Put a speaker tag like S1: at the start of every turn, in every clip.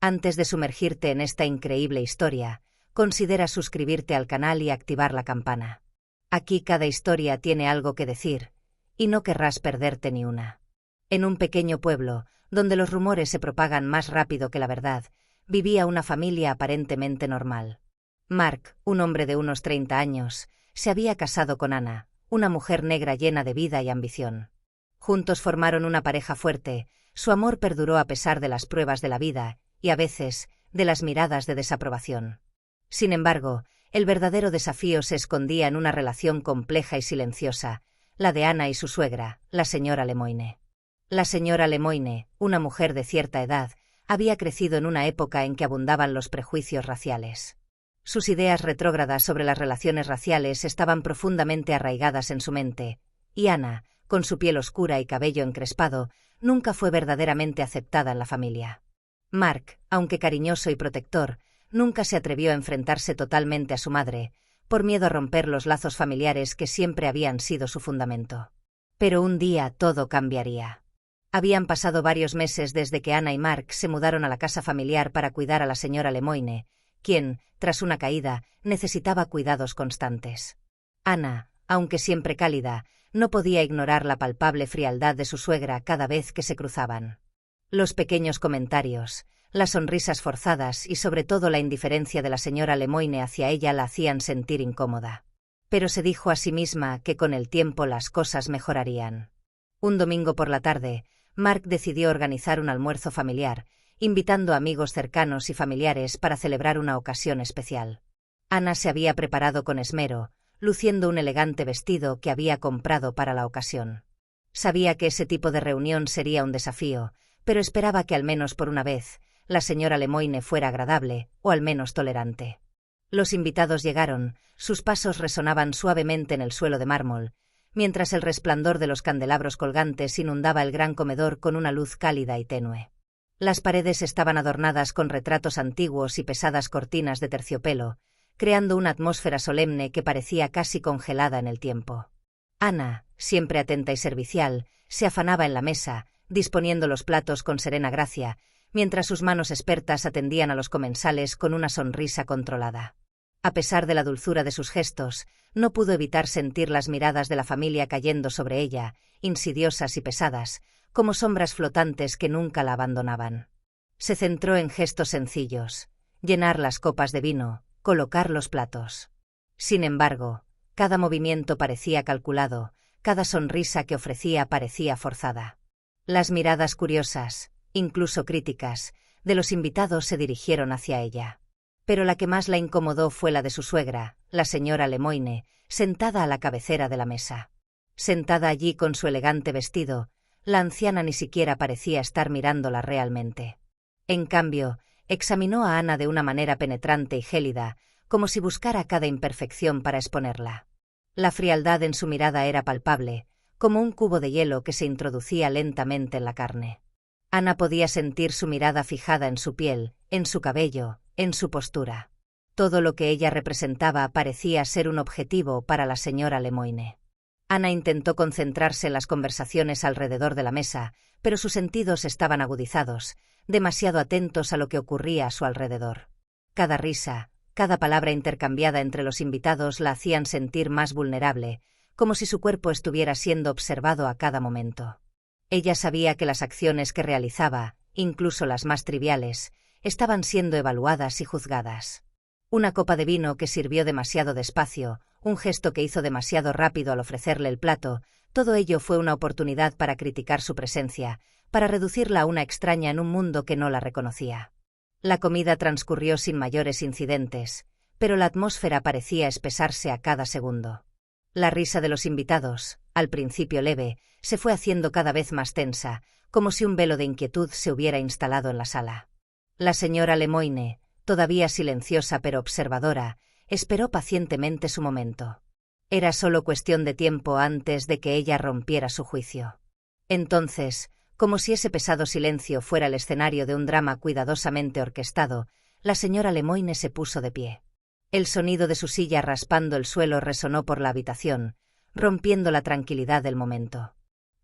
S1: Antes de sumergirte en esta increíble historia, considera suscribirte al canal y activar la campana. Aquí cada historia tiene algo que decir, y no querrás perderte ni una. En un pequeño pueblo, donde los rumores se propagan más rápido que la verdad, vivía una familia aparentemente normal. Mark, un hombre de unos 30 años, se había casado con Anna, una mujer negra llena de vida y ambición. Juntos formaron una pareja fuerte, su amor perduró a pesar de las pruebas de la vida, y a veces, de las miradas de desaprobación. Sin embargo, el verdadero desafío se escondía en una relación compleja y silenciosa, la de Anna y su suegra, la señora Lemoine. La señora Lemoine, una mujer de cierta edad, había crecido en una época en que abundaban los prejuicios raciales. Sus ideas retrógradas sobre las relaciones raciales estaban profundamente arraigadas en su mente, y Anna, con su piel oscura y cabello encrespado, nunca fue verdaderamente aceptada en la familia. Mark, aunque cariñoso y protector, nunca se atrevió a enfrentarse totalmente a su madre, por miedo a romper los lazos familiares que siempre habían sido su fundamento. Pero un día todo cambiaría. Habían pasado varios meses desde que Anna y Mark se mudaron a la casa familiar para cuidar a la señora Lemoine, quien, tras una caída, necesitaba cuidados constantes. Anna, aunque siempre cálida, no podía ignorar la palpable frialdad de su suegra cada vez que se cruzaban. Los pequeños comentarios, las sonrisas forzadas y sobre todo la indiferencia de la señora Lemoine hacia ella la hacían sentir incómoda. Pero se dijo a sí misma que con el tiempo las cosas mejorarían. Un domingo por la tarde, Mark decidió organizar un almuerzo familiar, invitando a amigos cercanos y familiares para celebrar una ocasión especial. Anna se había preparado con esmero, luciendo un elegante vestido que había comprado para la ocasión. Sabía que ese tipo de reunión sería un desafío, pero esperaba que al menos por una vez, la señora Lemoine fuera agradable, o al menos tolerante. Los invitados llegaron, sus pasos resonaban suavemente en el suelo de mármol, mientras el resplandor de los candelabros colgantes inundaba el gran comedor con una luz cálida y tenue. Las paredes estaban adornadas con retratos antiguos y pesadas cortinas de terciopelo, creando una atmósfera solemne que parecía casi congelada en el tiempo. Anna, siempre atenta y servicial, se afanaba en la mesa, disponiendo los platos con serena gracia, mientras sus manos expertas atendían a los comensales con una sonrisa controlada. A pesar de la dulzura de sus gestos, no pudo evitar sentir las miradas de la familia cayendo sobre ella, insidiosas y pesadas, como sombras flotantes que nunca la abandonaban. Se centró en gestos sencillos: llenar las copas de vino, colocar los platos. Sin embargo, cada movimiento parecía calculado, cada sonrisa que ofrecía parecía forzada. Las miradas curiosas, incluso críticas, de los invitados se dirigieron hacia ella. Pero la que más la incomodó fue la de su suegra, la señora Lemoine, sentada a la cabecera de la mesa. Sentada allí con su elegante vestido, la anciana ni siquiera parecía estar mirándola realmente. En cambio, examinó a Anna de una manera penetrante y gélida, como si buscara cada imperfección para exponerla. La frialdad en su mirada era palpable, como un cubo de hielo que se introducía lentamente en la carne. Anna podía sentir su mirada fijada en su piel, en su cabello, en su postura. Todo lo que ella representaba parecía ser un objetivo para la señora Lemoine. Anna intentó concentrarse en las conversaciones alrededor de la mesa, pero sus sentidos estaban agudizados, demasiado atentos a lo que ocurría a su alrededor. Cada risa, cada palabra intercambiada entre los invitados la hacían sentir más vulnerable, como si su cuerpo estuviera siendo observado a cada momento. Ella sabía que las acciones que realizaba, incluso las más triviales, estaban siendo evaluadas y juzgadas. Una copa de vino que sirvió demasiado despacio, un gesto que hizo demasiado rápido al ofrecerle el plato, todo ello fue una oportunidad para criticar su presencia, para reducirla a una extraña en un mundo que no la reconocía. La comida transcurrió sin mayores incidentes, pero la atmósfera parecía espesarse a cada segundo. La risa de los invitados, al principio leve, se fue haciendo cada vez más tensa, como si un velo de inquietud se hubiera instalado en la sala. La señora Lemoine, todavía silenciosa pero observadora, esperó pacientemente su momento. Era solo cuestión de tiempo antes de que ella rompiera su juicio. Entonces, como si ese pesado silencio fuera el escenario de un drama cuidadosamente orquestado, la señora Lemoine se puso de pie. El sonido de su silla raspando el suelo resonó por la habitación, rompiendo la tranquilidad del momento.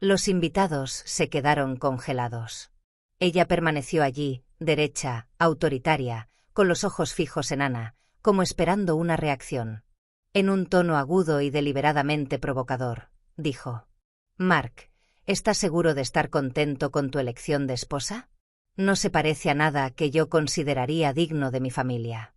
S1: Los invitados se quedaron congelados. Ella permaneció allí, derecha, autoritaria, con los ojos fijos en Ana, como esperando una reacción. En un tono agudo y deliberadamente provocador, dijo: «Mark, ¿estás seguro de estar contento con tu elección de esposa? No se parece a nada que yo consideraría digno de mi familia».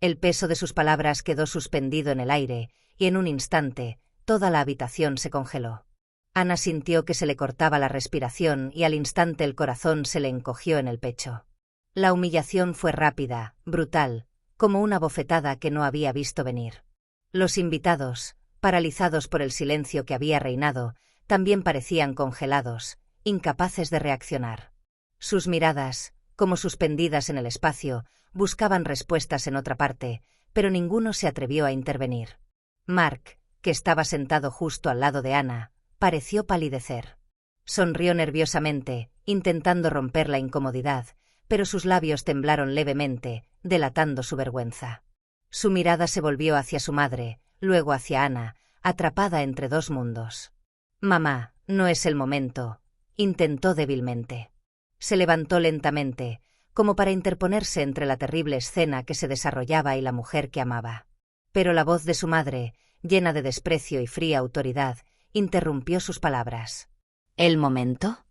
S1: El peso de sus palabras quedó suspendido en el aire, y en un instante, toda la habitación se congeló. Ana sintió que se le cortaba la respiración y al instante el corazón se le encogió en el pecho. La humillación fue rápida, brutal, como una bofetada que no había visto venir. Los invitados, paralizados por el silencio que había reinado, también parecían congelados, incapaces de reaccionar. Sus miradas, como suspendidas en el espacio, buscaban respuestas en otra parte, pero ninguno se atrevió a intervenir. Mark, que estaba sentado justo al lado de Ana, pareció palidecer. Sonrió nerviosamente, intentando romper la incomodidad, pero sus labios temblaron levemente, delatando su vergüenza. Su mirada se volvió hacia su madre, luego hacia Ana, atrapada entre dos mundos. «Mamá, no es el momento», intentó débilmente. Se levantó lentamente, como para interponerse entre la terrible escena que se desarrollaba y la mujer que amaba. Pero la voz de su madre, llena de desprecio y fría autoridad, interrumpió sus palabras. «¿El momento?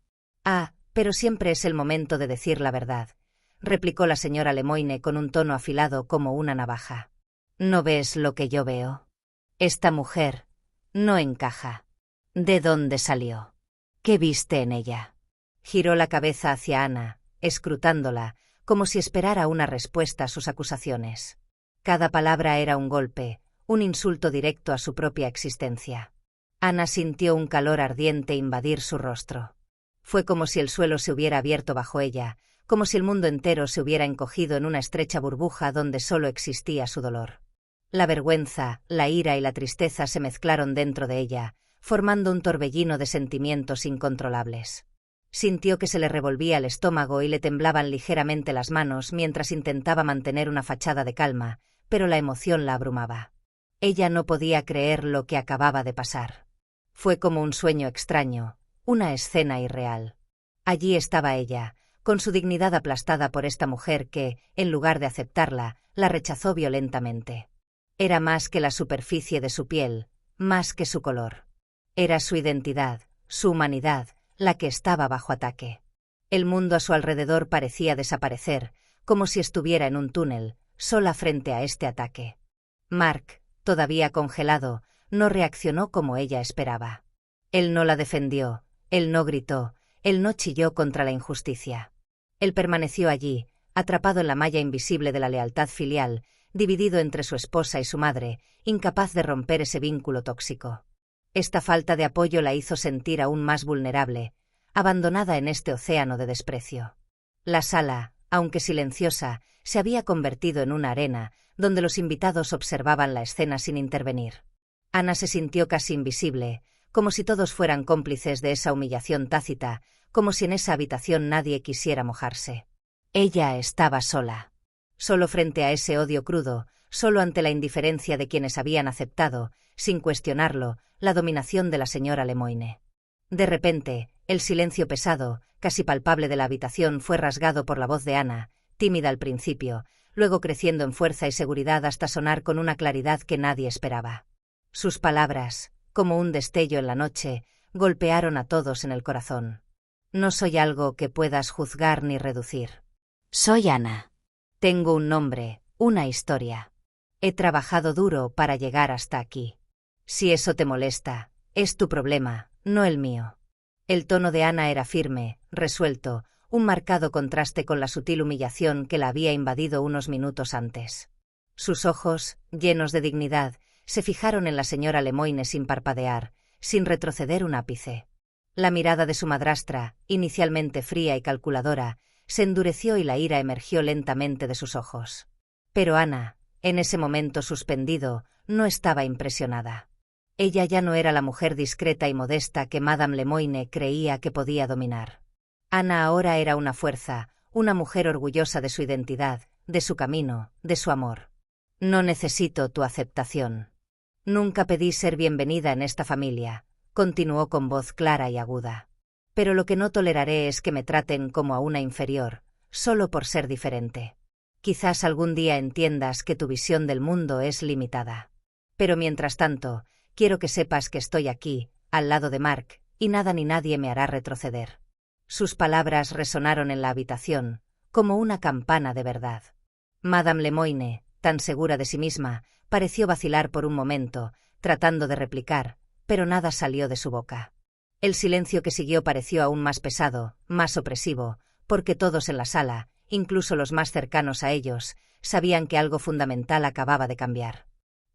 S1: Ah, pero siempre es el momento de decir la verdad», replicó la señora Lemoine con un tono afilado como una navaja. «¿No ves lo que yo veo? Esta mujer no encaja. ¿De dónde salió? ¿Qué viste en ella?». Giró la cabeza hacia Ana, escrutándola, como si esperara una respuesta a sus acusaciones. Cada palabra era un golpe, un insulto directo a su propia existencia. Ana sintió un calor ardiente invadir su rostro. Fue como si el suelo se hubiera abierto bajo ella, como si el mundo entero se hubiera encogido en una estrecha burbuja donde solo existía su dolor. La vergüenza, la ira y la tristeza se mezclaron dentro de ella, formando un torbellino de sentimientos incontrolables. Sintió que se le revolvía el estómago y le temblaban ligeramente las manos mientras intentaba mantener una fachada de calma, pero la emoción la abrumaba. Ella no podía creer lo que acababa de pasar. Fue como un sueño extraño, una escena irreal. Allí estaba ella, con su dignidad aplastada por esta mujer que, en lugar de aceptarla, la rechazó violentamente. Era más que la superficie de su piel, más que su color. Era su identidad, su humanidad, la que estaba bajo ataque. El mundo a su alrededor parecía desaparecer, como si estuviera en un túnel, sola frente a este ataque. Mark, todavía congelado, no reaccionó como ella esperaba. Él no la defendió, él no gritó, él no chilló contra la injusticia. Él permaneció allí, atrapado en la malla invisible de la lealtad filial, dividido entre su esposa y su madre, incapaz de romper ese vínculo tóxico. Esta falta de apoyo la hizo sentir aún más vulnerable, abandonada en este océano de desprecio. La sala, aunque silenciosa, se había convertido en una arena, donde los invitados observaban la escena sin intervenir. Ana se sintió casi invisible, como si todos fueran cómplices de esa humillación tácita, como si en esa habitación nadie quisiera mojarse. Ella estaba sola. Solo frente a ese odio crudo, solo ante la indiferencia de quienes habían aceptado, sin cuestionarlo, la dominación de la señora Lemoine. De repente, el silencio pesado, casi palpable de la habitación fue rasgado por la voz de Ana, tímida al principio, luego creciendo en fuerza y seguridad hasta sonar con una claridad que nadie esperaba. Sus palabras, como un destello en la noche, golpearon a todos en el corazón. «No soy algo que puedas juzgar ni reducir. Soy Ana. Tengo un nombre, una historia. He trabajado duro para llegar hasta aquí. Si eso te molesta, es tu problema, no el mío». El tono de Ana era firme, resuelto, un marcado contraste con la sutil humillación que la había invadido unos minutos antes. Sus ojos, llenos de dignidad, se fijaron en la señora Lemoine sin parpadear, sin retroceder un ápice. La mirada de su madrastra, inicialmente fría y calculadora, se endureció y la ira emergió lentamente de sus ojos. Pero Ana, en ese momento suspendido, no estaba impresionada. Ella ya no era la mujer discreta y modesta que Madame Lemoine creía que podía dominar. Ana ahora era una fuerza, una mujer orgullosa de su identidad, de su camino, de su amor. «No necesito tu aceptación. Nunca pedí ser bienvenida en esta familia», continuó con voz clara y aguda. «Pero lo que no toleraré es que me traten como a una inferior, solo por ser diferente. Quizás algún día entiendas que tu visión del mundo es limitada. Pero mientras tanto, quiero que sepas que estoy aquí, al lado de Mark, y nada ni nadie me hará retroceder. Sus palabras resonaron en la habitación, como una campana de verdad. Madame Lemoine, tan segura de sí misma, pareció vacilar por un momento, tratando de replicar, pero nada salió de su boca. El silencio que siguió pareció aún más pesado, más opresivo, porque todos en la sala, incluso los más cercanos a ellos, sabían que algo fundamental acababa de cambiar.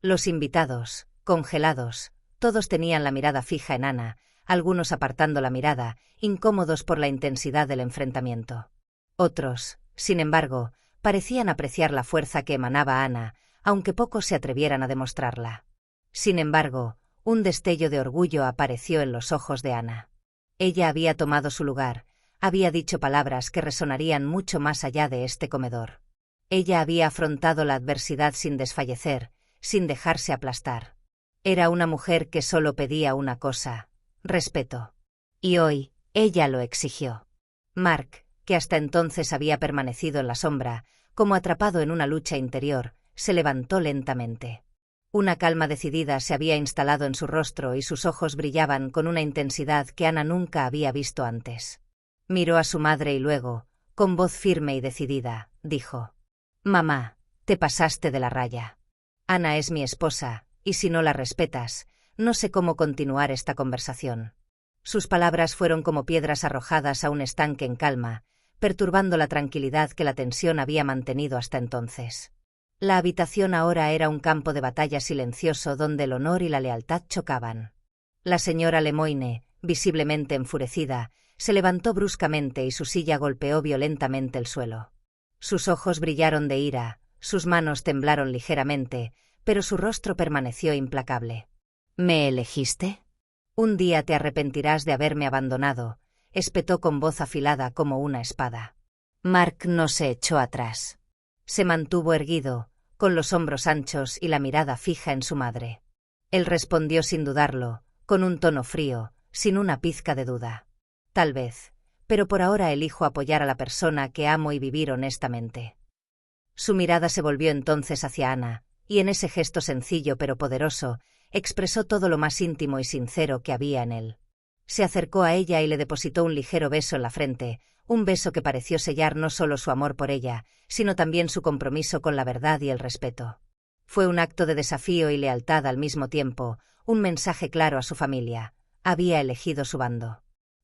S1: Los invitados, congelados, todos tenían la mirada fija en Ana, algunos apartando la mirada, incómodos por la intensidad del enfrentamiento. Otros, sin embargo, parecían apreciar la fuerza que emanaba Ana, aunque pocos se atrevieran a demostrarla. Sin embargo, un destello de orgullo apareció en los ojos de Ana. Ella había tomado su lugar, había dicho palabras que resonarían mucho más allá de este comedor. Ella había afrontado la adversidad sin desfallecer, sin dejarse aplastar. Era una mujer que solo pedía una cosa: respeto. Y hoy, ella lo exigió. Mark, que hasta entonces había permanecido en la sombra, como atrapado en una lucha interior, se levantó lentamente. Una calma decidida se había instalado en su rostro y sus ojos brillaban con una intensidad que Ana nunca había visto antes. Miró a su madre y luego, con voz firme y decidida, dijo: «Mamá, te pasaste de la raya. Ana es mi esposa, y si no la respetas, no sé cómo continuar esta conversación». Sus palabras fueron como piedras arrojadas a un estanque en calma, perturbando la tranquilidad que la tensión había mantenido hasta entonces. La habitación ahora era un campo de batalla silencioso donde el honor y la lealtad chocaban. La señora Lemoine, visiblemente enfurecida, se levantó bruscamente y su silla golpeó violentamente el suelo. Sus ojos brillaron de ira, sus manos temblaron ligeramente, pero su rostro permaneció implacable. «¿Me elegiste? Un día te arrepentirás de haberme abandonado», espetó con voz afilada como una espada. Mark no se echó atrás. Se mantuvo erguido, con los hombros anchos y la mirada fija en su madre. Él respondió sin dudarlo, con un tono frío, sin una pizca de duda. «Tal vez, pero por ahora elijo apoyar a la persona que amo y vivir honestamente». Su mirada se volvió entonces hacia Ana, y en ese gesto sencillo pero poderoso, expresó todo lo más íntimo y sincero que había en él. Se acercó a ella y le depositó un ligero beso en la frente, un beso que pareció sellar no solo su amor por ella, sino también su compromiso con la verdad y el respeto. Fue un acto de desafío y lealtad al mismo tiempo, un mensaje claro a su familia: había elegido su bando.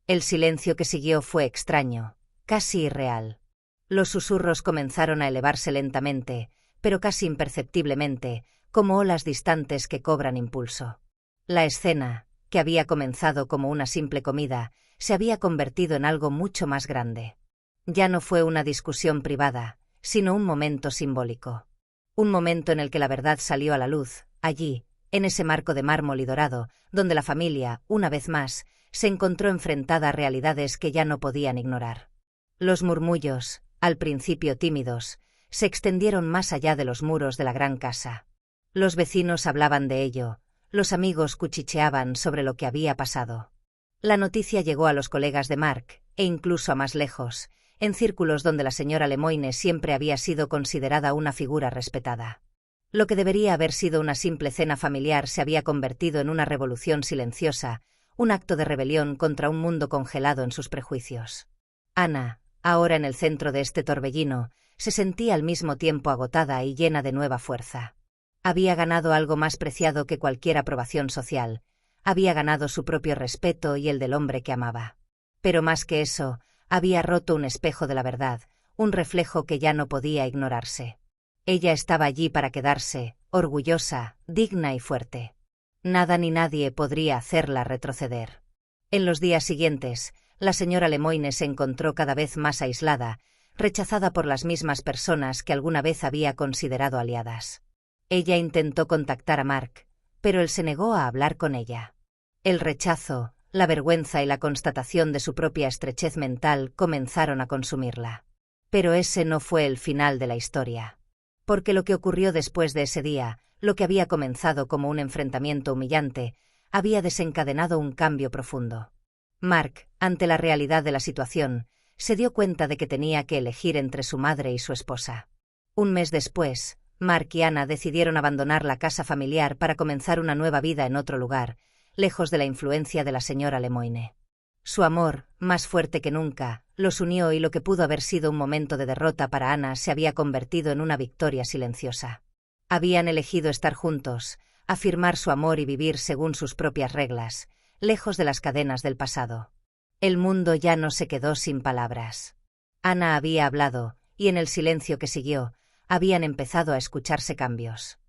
S1: El silencio que siguió fue extraño, casi irreal. Los susurros comenzaron a elevarse lentamente, pero casi imperceptiblemente, como olas distantes que cobran impulso. La escena, que había comenzado como una simple comida, se había convertido en algo mucho más grande. Ya no fue una discusión privada, sino un momento simbólico. Un momento en el que la verdad salió a la luz, allí, en ese marco de mármol y dorado, donde la familia, una vez más, se encontró enfrentada a realidades que ya no podían ignorar. Los murmullos, al principio tímidos, se extendieron más allá de los muros de la gran casa. Los vecinos hablaban de ello, los amigos cuchicheaban sobre lo que había pasado. La noticia llegó a los colegas de Mark, e incluso a más lejos, en círculos donde la señora Lemoine siempre había sido considerada una figura respetada. Lo que debería haber sido una simple cena familiar se había convertido en una revolución silenciosa, un acto de rebelión contra un mundo congelado en sus prejuicios. Ana, ahora en el centro de este torbellino, se sentía al mismo tiempo agotada y llena de nueva fuerza. Había ganado algo más preciado que cualquier aprobación social. Había ganado su propio respeto y el del hombre que amaba. Pero más que eso, había roto un espejo de la verdad, un reflejo que ya no podía ignorarse. Ella estaba allí para quedarse, orgullosa, digna y fuerte. Nada ni nadie podría hacerla retroceder. En los días siguientes, la señora Lemoine se encontró cada vez más aislada, rechazada por las mismas personas que alguna vez había considerado aliadas. Ella intentó contactar a Mark, pero él se negó a hablar con ella. El rechazo, la vergüenza y la constatación de su propia estrechez mental comenzaron a consumirla. Pero ese no fue el final de la historia. Porque lo que ocurrió después de ese día, lo que había comenzado como un enfrentamiento humillante, había desencadenado un cambio profundo. Mark, ante la realidad de la situación, se dio cuenta de que tenía que elegir entre su madre y su esposa. Un mes después, Mark y Anna decidieron abandonar la casa familiar para comenzar una nueva vida en otro lugar, lejos de la influencia de la señora Lemoine. Su amor, más fuerte que nunca, los unió y lo que pudo haber sido un momento de derrota para Anna se había convertido en una victoria silenciosa. Habían elegido estar juntos, afirmar su amor y vivir según sus propias reglas, lejos de las cadenas del pasado. El mundo ya no se quedó sin palabras. Anna había hablado, y en el silencio que siguió, habían empezado a escucharse cambios.